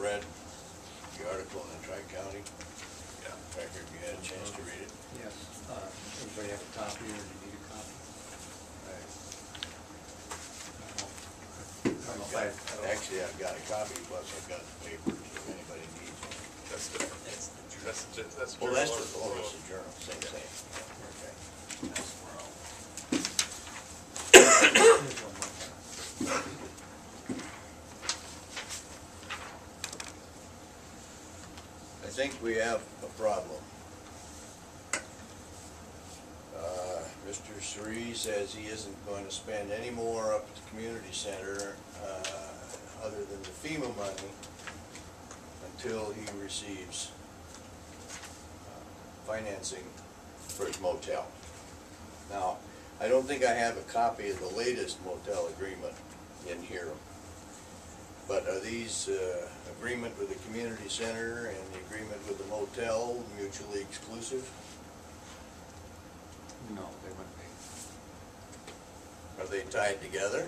read the article in the Tri-County Yeah. Record? You had a chance to read it? Yes, everybody have a copy, or do you need a copy? I don't know if Actually, I've got a copy, plus I've got the paper, so if anybody needs it. That's different. That's Well, that's journal just, oh, it's a journal, same thing. Okay. That's where I'll. Here's one more. I think we have a problem. Mr. Suri says he isn't going to spend any more up at the community center, other than the FEMA money, until he receives financing for his motel. Now, I don't think I have a copy of the latest motel agreement in here, but are these agreement with the community center and the agreement with the motel mutually exclusive? No, they wouldn't be. Are they tied together?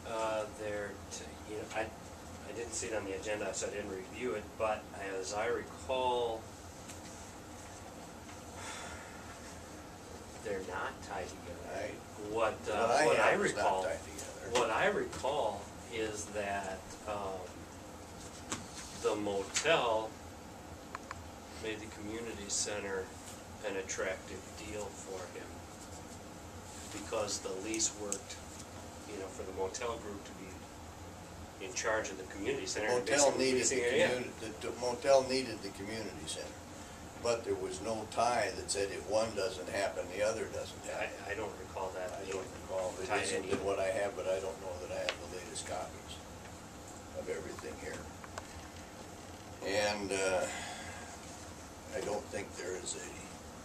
I didn't see it on the agenda, so I didn't review it, but as I recall, they're not tied together. What I recall is that the motel made the community center an attractive deal for him because the lease worked, for the motel group to be in charge of the community center. The motel needed the community center, but there was no tie that said if one doesn't happen, the other doesn't happen. I don't recall that. I don't recall. It isn't in what I have, but I don't know that I have the latest copies of everything here. And I don't think there is a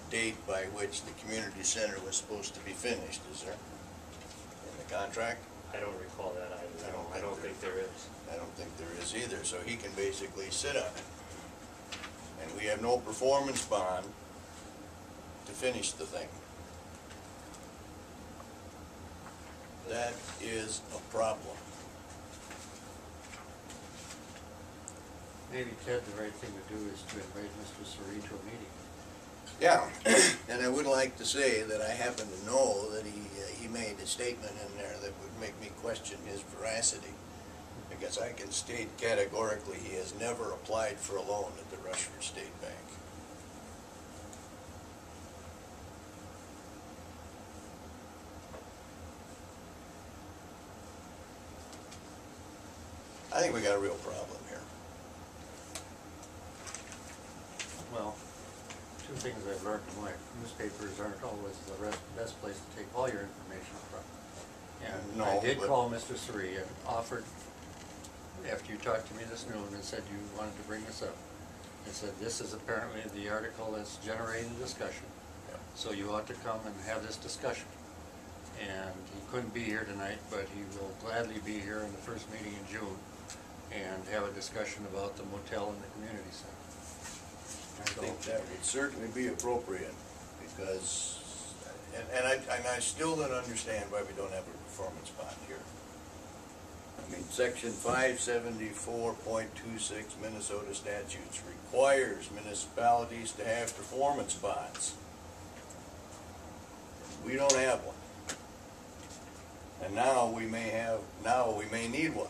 date by which the community center was supposed to be finished, is there? In the contract? I don't recall that either. I don't think there is. I don't think there is either, so he can basically sit on it. And we have no performance bond to finish the thing. That is a problem. Maybe, Ted, the right thing to do is to invite Mr. Suri to a meeting. Yeah, and I would like to say that I happen to know that he made a statement in there that would make me question his veracity. Because I can state categorically he has never applied for a loan at the Rushford State Bank. I think we got a real problem here. Well, two things I've learned in life. Newspapers aren't always the best place to take all your information from. And No, I did but- call Mr. Suri and offered, after you talked to me this noon and said you wanted to bring this up, and said this is apparently the article that's generating discussion. Yeah. So you ought to come and have this discussion. And he couldn't be here tonight, but he will gladly be here in the first meeting in June and have a discussion about the motel and the community center. I think that would certainly be appropriate, because, and I still don't understand why we don't have a performance bond here. I mean, section 574.26 Minnesota statutes requires municipalities to have performance bonds. We don't have one. And now we may need one.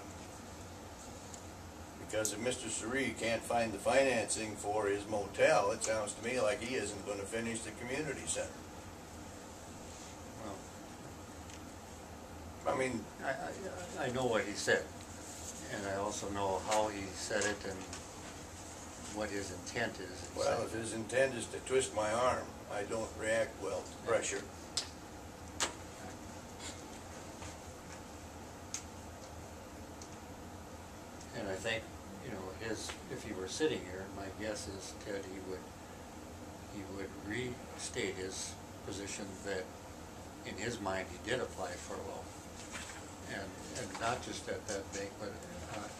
Because if Mr. Suri can't find the financing for his motel, it sounds to me like he isn't going to finish the community center. Well, I mean, I know what he said, and I also know how he said it and what his intent is. well, if his intent is to twist my arm, I don't react well to pressure. And I think, if he were sitting here, my guess is, Ted, he would restate his position that in his mind he did apply for a loan. And not just at that bank, but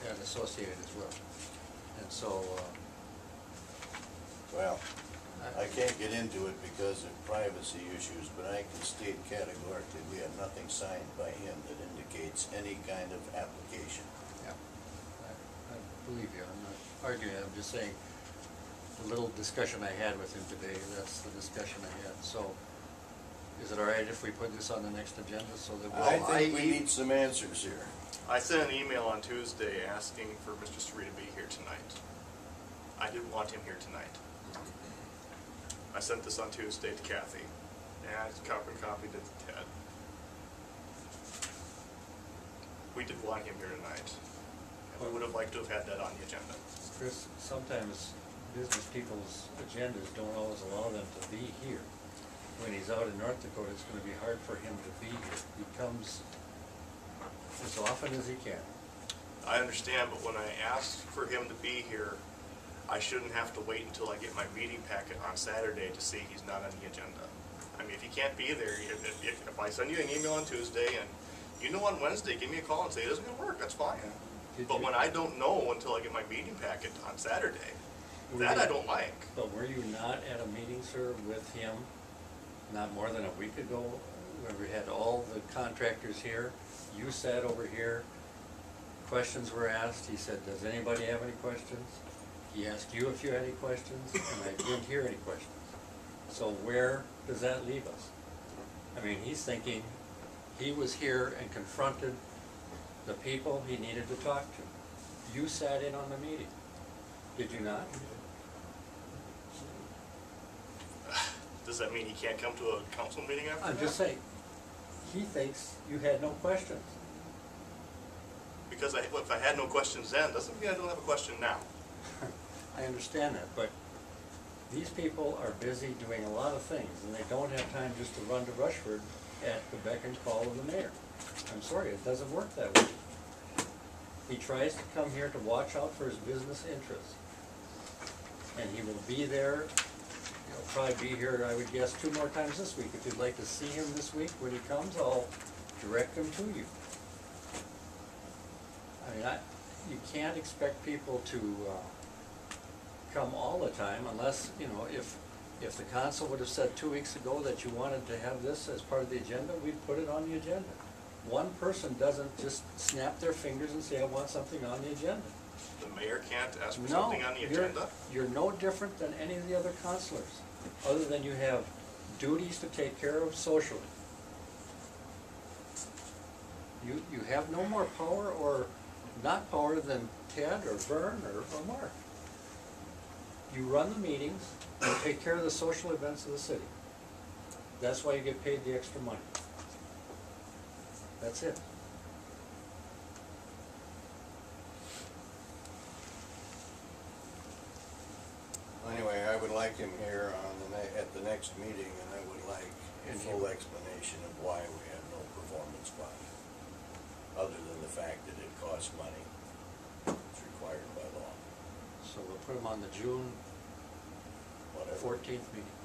at Associated as well. And so, Well, I can't get into it because of privacy issues, but I can state categorically we have nothing signed by him that indicates any kind of application. yeah, I believe you, I'm not arguing, I'm just saying, the little discussion I had with him today, that's the discussion I had, so, is it all right if we put this on the next agenda so that we... I think we need some answers here. I sent an email on Tuesday asking for Mr. Sri to be here tonight. I didn't want him here tonight. I sent this on Tuesday to Kathy, and I copied it to Ted. We did want him here tonight, and we would have liked to have had that on the agenda. Chris, sometimes business people's agendas don't always allow them to be here. When he's out in North Dakota, it's gonna be hard for him to be here. He comes as often as he can. I understand, but when I asked for him to be here, I shouldn't have to wait until I get my meeting packet on Saturday to see he's not on the agenda. I mean, if he can't be there, if I send you an email on Tuesday and you know on Wednesday, give me a call and say it isn't gonna work, that's fine. But when I don't know until I get my meeting packet on Saturday, that I don't like. But were you not at a meeting, sir, with him not more than a week ago, where we had all the contractors here? You sat over here, questions were asked, he said, does anybody have any questions? He asked you if you had any questions, and I didn't hear any questions. So where does that leave us? I mean, he's thinking he was here and confronted the people he needed to talk to. You sat in on the meeting, did you not? Does that mean he can't come to a council meeting after that? I'm just saying, he thinks you had no questions. Because if I had no questions then, doesn't mean I don't have a question now. I understand that, but these people are busy doing a lot of things, and they don't have time just to run to Rushford at the beck and call of the mayor. I'm sorry, it doesn't work that way. He tries to come here to watch out for his business interests. And he will be there, he'll probably be here, I would guess, 2 more times this week. If you'd like to see him this week, when he comes, I'll direct him to you. I mean, you can't expect people to come all the time unless, you know, if the council would have said 2 weeks ago that you wanted to have this as part of the agenda, we'd put it on the agenda. One person doesn't just snap their fingers and say, I want something on the agenda. The mayor can't ask for No, something on the agenda? you're no different than any of the other councilors, other than you have duties to take care of socially. You have no more power or not power than Ted or Vern or Mark. You run the meetings, you take care of the social events of the city. That's why you get paid the extra money. That's it. Anyway, I would like him here on at the next meeting, and I would like a full explanation of why we have no performance bond, other than the fact that it costs money. It's required by law. So we'll put them on the June Whatever. 14th meeting.